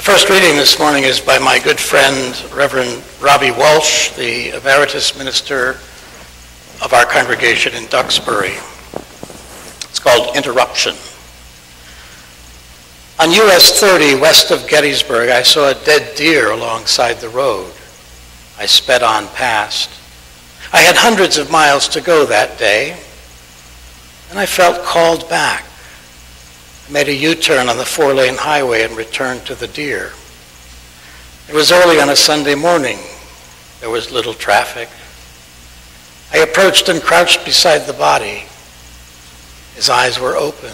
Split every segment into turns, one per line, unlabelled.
First reading this morning is by my good friend, Reverend Robbie Walsh, the emeritus minister of our congregation in Duxbury. It's called Interruption. On US 30, west of Gettysburg, I saw a dead deer alongside the road. I sped on past. I had hundreds of miles to go that day, and I felt called back. I made a U-turn on the 4-lane highway and returned to the deer. It was early on a Sunday morning. There was little traffic. I approached and crouched beside the body. His eyes were open.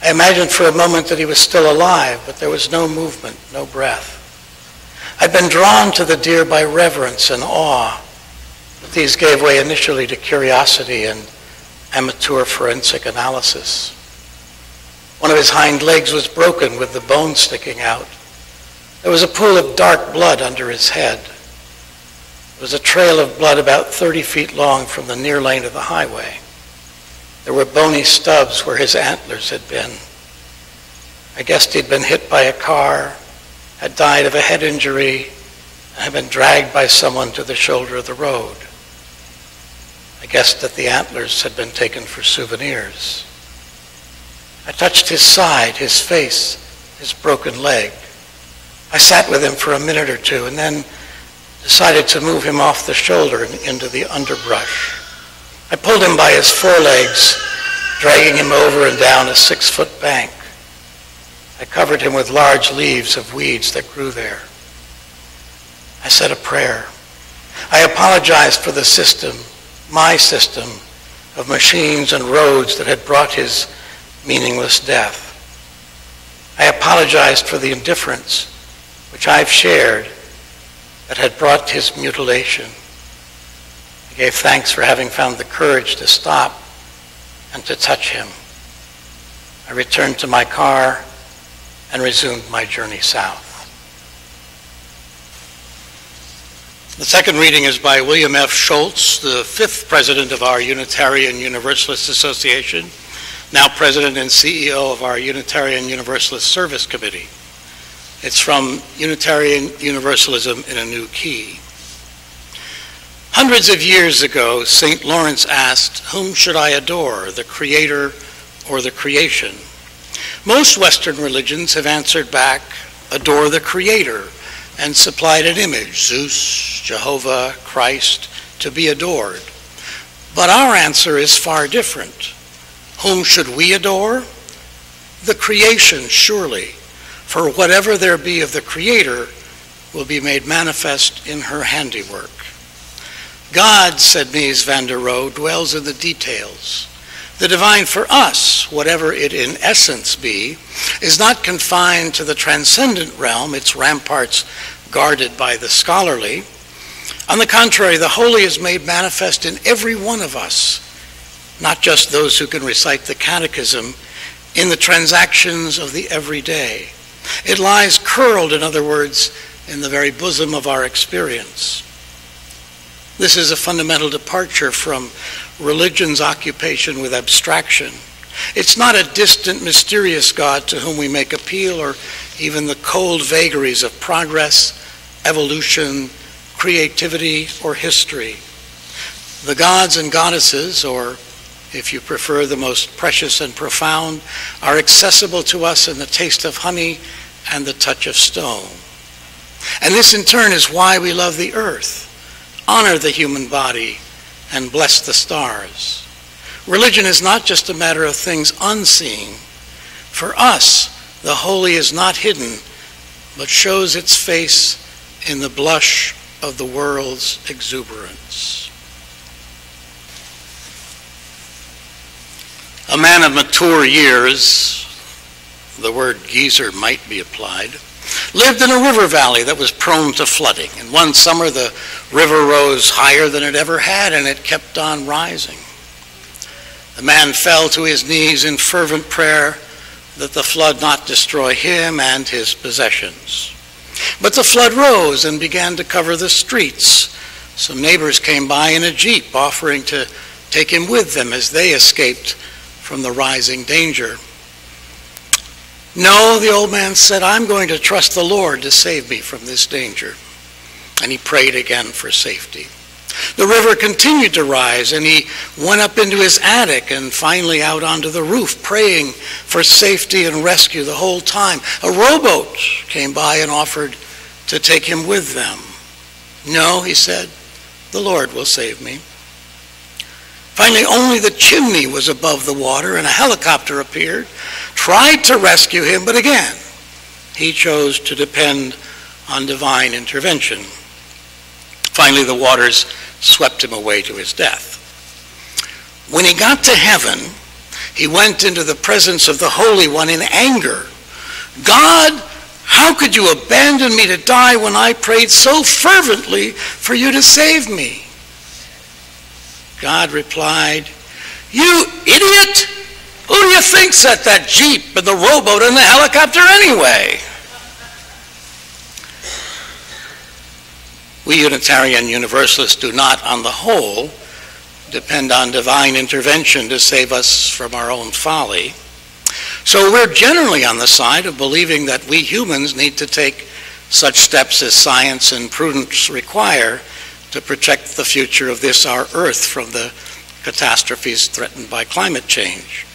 I imagined for a moment that he was still alive, but there was no movement, no breath. I'd been drawn to the deer by reverence and awe, but these gave way initially to curiosity and amateur forensic analysis. One of his hind legs was broken with the bone sticking out. There was a pool of dark blood under his head. There was a trail of blood about 30 feet long from the near lane of the highway. There were bony stubs where his antlers had been. I guessed he'd been hit by a car, had died of a head injury, and had been dragged by someone to the shoulder of the road. I guessed that the antlers had been taken for souvenirs. I touched his side, his face, his broken leg. I sat with him for a minute or two and then decided to move him off the shoulder and into the underbrush. I pulled him by his forelegs, dragging him over and down a 6-foot bank. I covered him with large leaves of weeds that grew there. I said a prayer. I apologized for the system, my system, of machines and roads that had brought his meaningless death. I apologized for the indifference which I've shared that had brought his mutilation. I gave thanks for having found the courage to stop and to touch him. I returned to my car and resumed my journey south. The second reading is by William F. Schultz, the 5th president of our Unitarian Universalist Association, now president and CEO of our Unitarian Universalist Service Committee. It's from Unitarian Universalism in a New Key. Hundreds of years ago, St. Lawrence asked, "Whom should I adore, the Creator or the creation?" Most Western religions have answered back, "Adore the Creator," and supplied an image, Zeus, Jehovah, Christ, to be adored. But our answer is far different. Whom should we adore? The creation, surely, for whatever there be of the Creator will be made manifest in her handiwork. God, said Mies van der Rohe, dwells in the details. The divine for us, whatever it in essence be, is not confined to the transcendent realm, its ramparts guarded by the scholarly. On the contrary, the holy is made manifest in every one of us, not just those who can recite the catechism, in the transactions of the everyday. It lies curled, in other words, in the very bosom of our experience. This is a fundamental departure from religion's occupation with abstraction. It's not a distant, mysterious God to whom we make appeal, or even the cold vagaries of progress, evolution, creativity, or history. The gods and goddesses, or if you prefer the most precious and profound, are accessible to us in the taste of honey and the touch of stone. And this in turn is why we love the earth, honor the human body, and bless the stars. Religion is not just a matter of things unseen. For us, the holy is not hidden, but shows its face in the blush of the world's exuberance. A man of mature years, the word geezer might be applied, lived in a river valley that was prone to flooding. And one summer the river rose higher than it ever had, and it kept on rising. The man fell to his knees in fervent prayer that the flood not destroy him and his possessions. But the flood rose and began to cover the streets. Some neighbors came by in a jeep, offering to take him with them as they escaped from the rising danger. No, the old man said, I'm going to trust the Lord to save me from this danger. And he prayed again for safety. The river continued to rise, and he went up into his attic and finally out onto the roof, praying for safety and rescue the whole time. A rowboat came by and offered to take him with them. No, he said, the Lord will save me. Finally, only the chimney was above the water, and a helicopter appeared, tried to rescue him, but again, he chose to depend on divine intervention. Finally, the waters swept him away to his death. When he got to heaven, he went into the presence of the Holy One in anger. God, how could you abandon me to die when I prayed so fervently for you to save me? God replied, you idiot! Who do you think set that Jeep and the rowboat and the helicopter anyway? We Unitarian Universalists do not, on the whole, depend on divine intervention to save us from our own folly. So we're generally on the side of believing that we humans need to take such steps as science and prudence require to protect the future of this, our Earth, from the catastrophes threatened by climate change.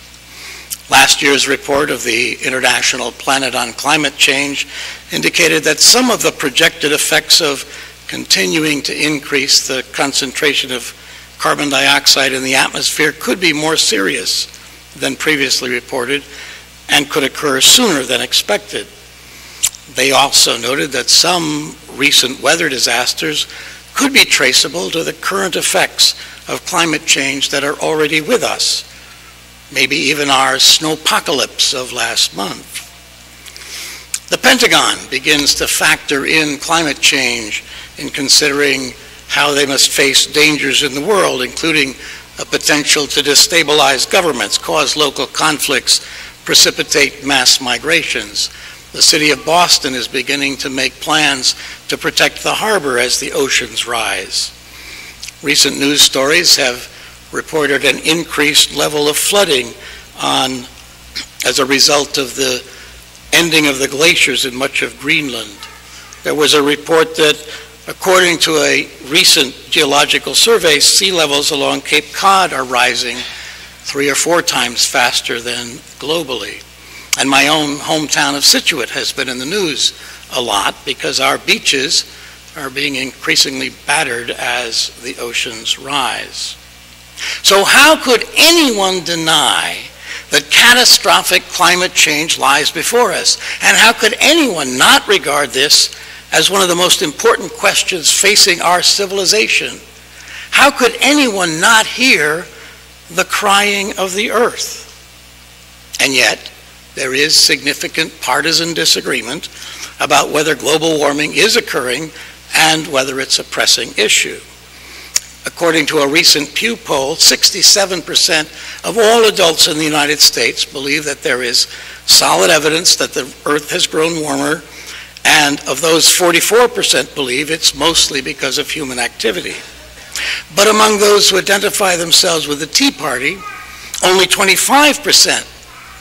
Last year's report of the International Planet on Climate Change indicated that some of the projected effects of continuing to increase the concentration of carbon dioxide in the atmosphere could be more serious than previously reported and could occur sooner than expected. They also noted that some recent weather disasters could be traceable to the current effects of climate change that are already with us, maybe even our snowpocalypse of last month. The Pentagon begins to factor in climate change in considering how they must face dangers in the world, including a potential to destabilize governments, cause local conflicts, precipitate mass migrations. The city of Boston is beginning to make plans to protect the harbor as the oceans rise. Recent news stories have reported an increased level of flooding as a result of the ending of the glaciers in much of Greenland. There was a report that, according to a recent geological survey, sea levels along Cape Cod are rising 3 or 4 times faster than globally. And my own hometown of Scituate has been in the news a lot because our beaches are being increasingly battered as the oceans rise. So how could anyone deny that catastrophic climate change lies before us? And how could anyone not regard this as one of the most important questions facing our civilization? How could anyone not hear the crying of the earth? And yet, there is significant partisan disagreement about whether global warming is occurring and whether it's a pressing issue. According to a recent Pew poll, 67% of all adults in the United States believe that there is solid evidence that the earth has grown warmer, and of those, 44% believe it's mostly because of human activity. But among those who identify themselves with the Tea Party, only 25%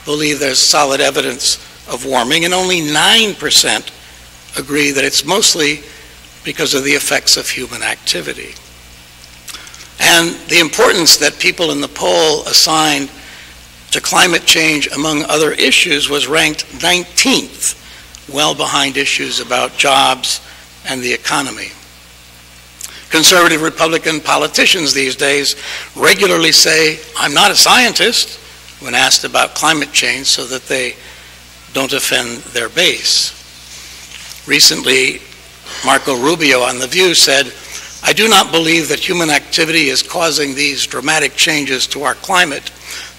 believe there's solid evidence of warming, and only 9% agree that it's mostly because of the effects of human activity. And the importance that people in the poll assigned to climate change, among other issues, was ranked 19th, well behind issues about jobs and the economy. Conservative Republican politicians these days regularly say, "I'm not a scientist," when asked about climate change, so that they don't offend their base. Recently, Marco Rubio on The View said, "I do not believe that human activity is causing these dramatic changes to our climate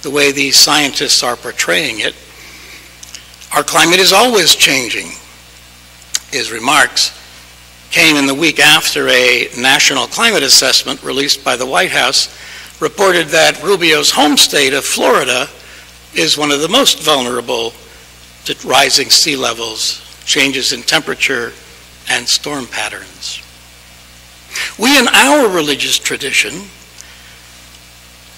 the way these scientists are portraying it. Our climate is always changing." His remarks came in the week after a national climate assessment released by the White House reported that Rubio's home state of Florida is one of the most vulnerable to rising sea levels, changes in temperature, and storm patterns. We in our religious tradition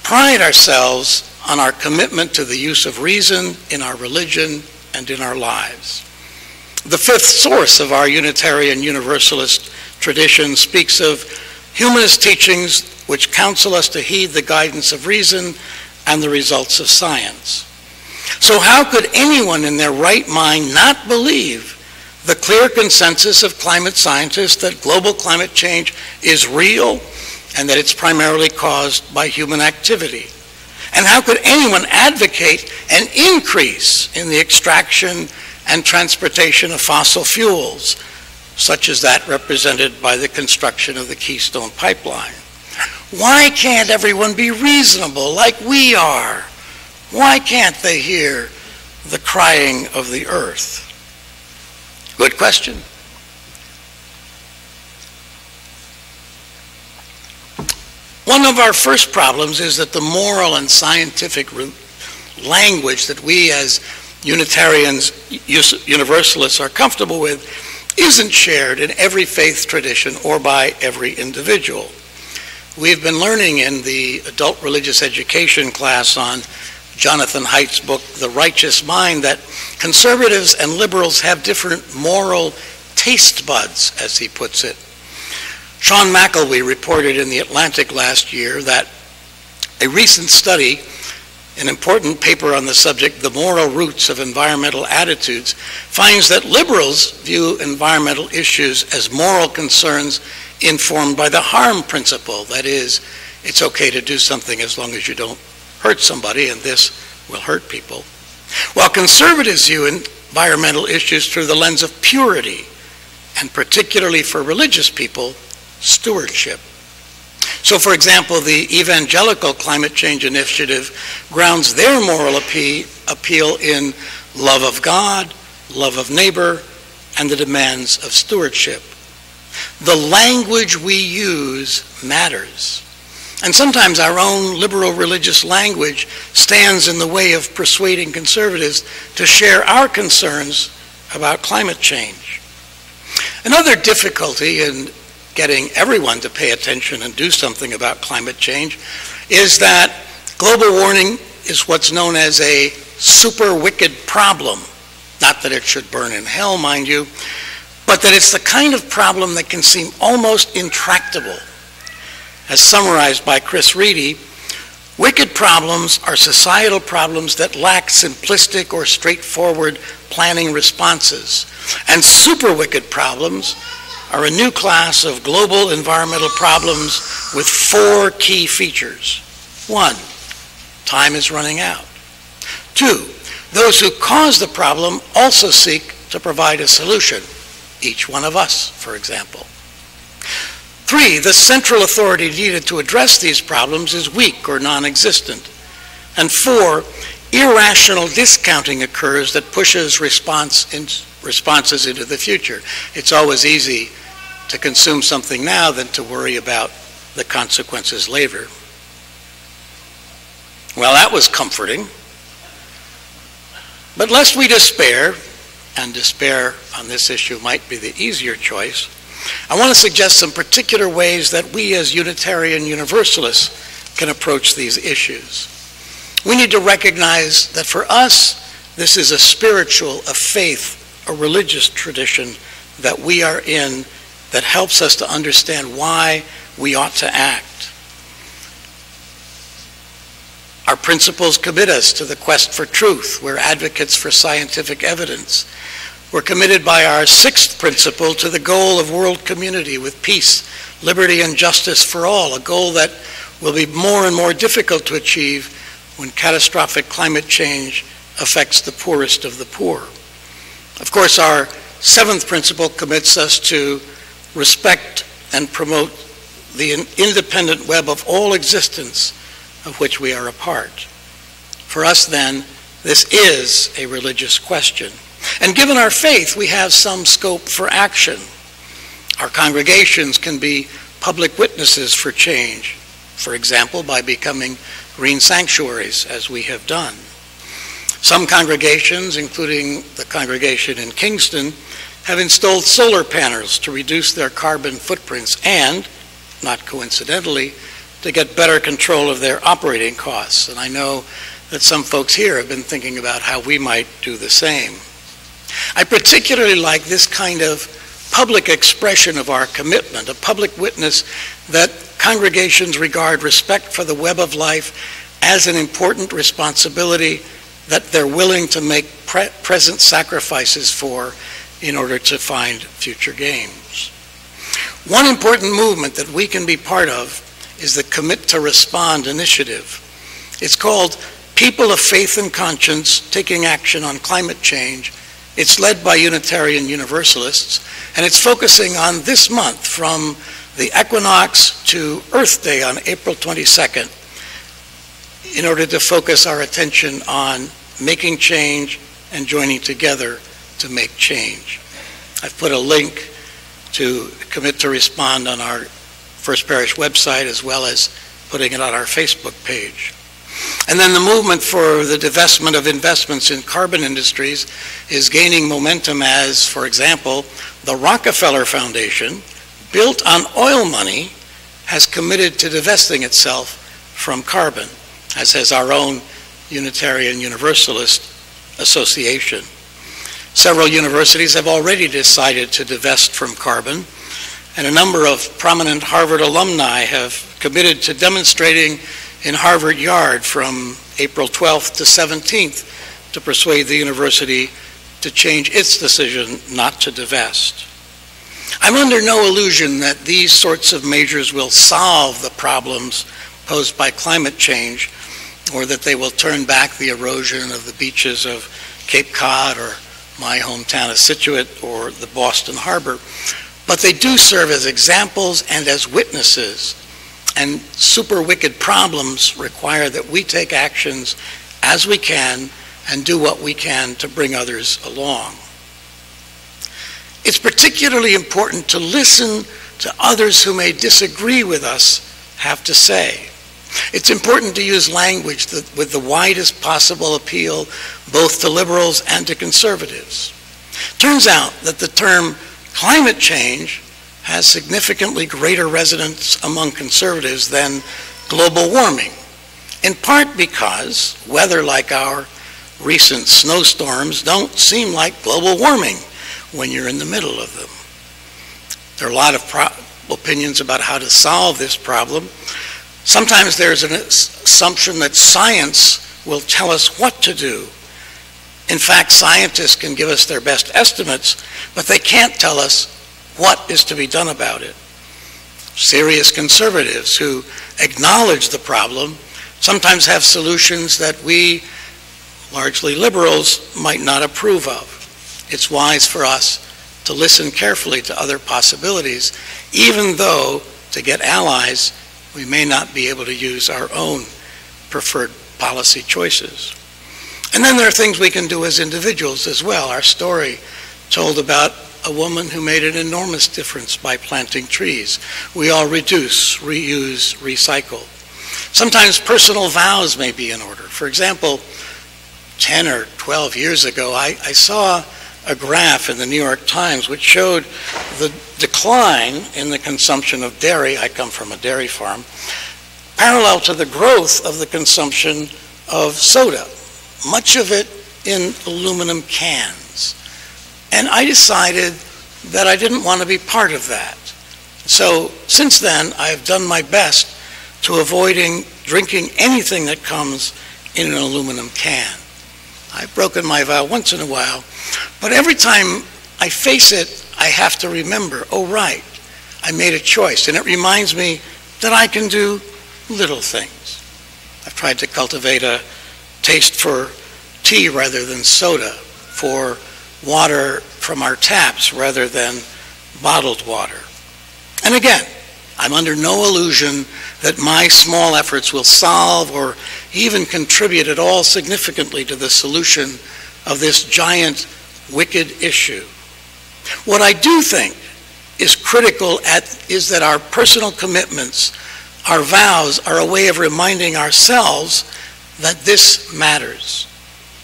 pride ourselves on our commitment to the use of reason in our religion and in our lives. The fifth source of our Unitarian Universalist tradition speaks of humanist teachings which counsel us to heed the guidance of reason and the results of science. So how could anyone in their right mind not believe the clear consensus of climate scientists that global climate change is real and that it's primarily caused by human activity? And how could anyone advocate an increase in the extraction and transportation of fossil fuels, such as that represented by the construction of the Keystone Pipeline? Why can't everyone be reasonable like we are? Why can't they hear the crying of the earth? Good question. One of our first problems is that the moral and scientific language that we as Unitarians, Universalists are comfortable with isn't shared in every faith tradition or by every individual. We've been learning in the adult religious education class on Jonathan Haidt's book, The Righteous Mind, that conservatives and liberals have different moral taste buds, as he puts it. Sean McElwee reported in The Atlantic last year that a recent study, an important paper on the subject, The Moral Roots of Environmental Attitudes, finds that liberals view environmental issues as moral concerns informed by the harm principle. That is, it's okay to do something as long as you don't hurt somebody, and this will hurt people. While conservatives view environmental issues through the lens of purity, and particularly for religious people, stewardship. So, for example, the Evangelical Climate Change Initiative grounds their moral appeal in love of God, love of neighbor, and the demands of stewardship. The language we use matters. And sometimes our own liberal religious language stands in the way of persuading conservatives to share our concerns about climate change. Another difficulty in getting everyone to pay attention and do something about climate change is that global warming is what's known as a super wicked problem. Not that it should burn in hell, mind you, but that it's the kind of problem that can seem almost intractable. As summarized by Chris Reedy, wicked problems are societal problems that lack simplistic or straightforward planning responses. And super wicked problems are a new class of global environmental problems with 4 key features. 1, time is running out. 2, those who cause the problem also seek to provide a solution. Each one of us, for example. 3, the central authority needed to address these problems is weak or non-existent. And 4, irrational discounting occurs that pushes responses into the future. It's always easy to consume something now than to worry about the consequences later. Well, that was comforting. But lest we despair, and despair on this issue might be the easier choice, I want to suggest some particular ways that we as Unitarian Universalists can approach these issues. We need to recognize that for us, this is a spiritual, a faith, a religious tradition that we are in that helps us to understand why we ought to act. Our principles commit us to the quest for truth. We're advocates for scientific evidence. We're committed by our 6th principle to the goal of world community with peace, liberty, and justice for all, a goal that will be more and more difficult to achieve when catastrophic climate change affects the poorest of the poor. Of course, our 7th principle commits us to respect and promote the independent web of all existence of which we are a part. For us, then, this is a religious question. And given our faith, we have some scope for action. Our congregations can be public witnesses for change, for example, by becoming green sanctuaries, as we have done. Some congregations, including the congregation in Kingston, have installed solar panels to reduce their carbon footprints and, not coincidentally, to get better control of their operating costs. And I know that some folks here have been thinking about how we might do the same. I particularly like this kind of public expression of our commitment, a public witness that congregations regard respect for the web of life as an important responsibility that they're willing to make present sacrifices for in order to find future gains. One important movement that we can be part of is the Commit to Respond initiative. It's called People of Faith and Conscience Taking Action on Climate Change. It's led by Unitarian Universalists, and it's focusing on this month from the equinox to Earth Day on April 22nd in order to focus our attention on making change and joining together to make change. I've put a link to Commit to Respond on our First Parish website, as well as putting it on our Facebook page. And then the movement for the divestment of investments in carbon industries is gaining momentum as, for example, the Rockefeller Foundation, built on oil money, has committed to divesting itself from carbon, as has our own Unitarian Universalist Association. Several universities have already decided to divest from carbon, and a number of prominent Harvard alumni have committed to demonstrating in Harvard Yard from April 12th to 17th to persuade the university to change its decision not to divest. I'm under no illusion that these sorts of measures will solve the problems posed by climate change, or that they will turn back the erosion of the beaches of Cape Cod or my hometown of Scituate or the Boston Harbor. But they do serve as examples and as witnesses, and super wicked problems require that we take actions as we can and do what we can to bring others along. It's particularly important to listen to others who may disagree with us have to say. It's important to use language that, with the widest possible appeal both to liberals and to conservatives. Turns out that the term climate change has significantly greater resonance among conservatives than global warming, in part because weather like our recent snowstorms don't seem like global warming when you're in the middle of them. There are a lot of opinions about how to solve this problem. Sometimes there's an assumption that science will tell us what to do. In fact, scientists can give us their best estimates, but they can't tell us what is to be done about it. Serious conservatives who acknowledge the problem sometimes have solutions that we, largely liberals, might not approve of. It's wise for us to listen carefully to other possibilities, even though, to get allies, we may not be able to use our own preferred policy choices. And then there are things we can do as individuals as well. Our story told about a woman who made an enormous difference by planting trees. We all reduce, reuse, recycle. Sometimes personal vows may be in order. For example, 10 or 12 years ago, I saw a graph in the New York Times which showed the decline in the consumption of dairy. I come from a dairy farm, parallel to the growth of the consumption of soda, much of it in aluminum cans. And I decided that I didn't want to be part of that. So since then, I've done my best to avoiding drinking anything that comes in an aluminum can. I've broken my vow once in a while, but every time I face it, I have to remember, oh right, I made a choice, and it reminds me that I can do little things. I've tried to cultivate a taste for tea rather than soda, for water from our taps rather than bottled water. And again, I'm under no illusion that my small efforts will solve or even contribute at all significantly to the solution of this giant, wicked issue. What I do think is critical is that our personal commitments, our vows, are a way of reminding ourselves that this matters.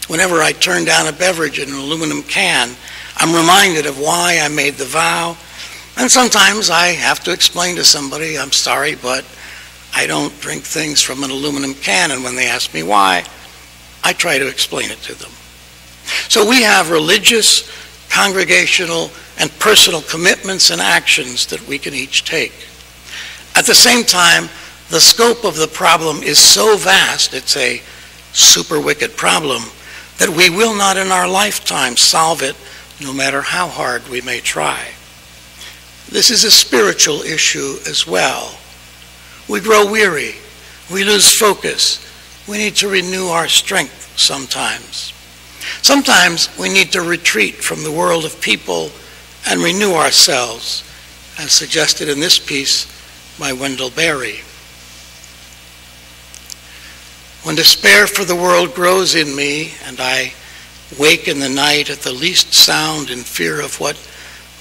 Whenever I turn down a beverage in an aluminum can, I'm reminded of why I made the vow. And sometimes I have to explain to somebody, I'm sorry, but I don't drink things from an aluminum can. And when they ask me why, I try to explain it to them. So we have religious, congregational, and personal commitments and actions that we can each take. At the same time, the scope of the problem is so vast, it's a super wicked problem, that we will not in our lifetime solve it, no matter how hard we may try. This is a spiritual issue as well. We grow weary, we lose focus, we need to renew our strength sometimes. Sometimes we need to retreat from the world of people and renew ourselves, as suggested in this piece by Wendell Berry. When despair for the world grows in me, and I wake in the night at the least sound in fear of what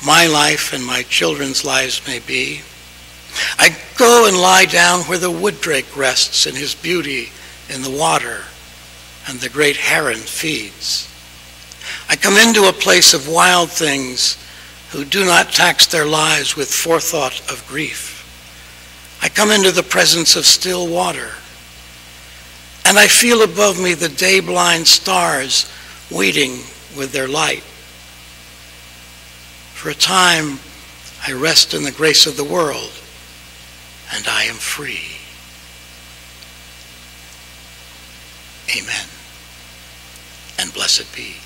my life and my children's lives may be, I go and lie down where the wood drake rests in his beauty in the water, and the great heron feeds. I come into a place of wild things who do not tax their lives with forethought of grief. I come into the presence of still water, and I feel above me the day-blind stars waiting with their light. For a time, I rest in the grace of the world, and I am free. Amen. And blessed be.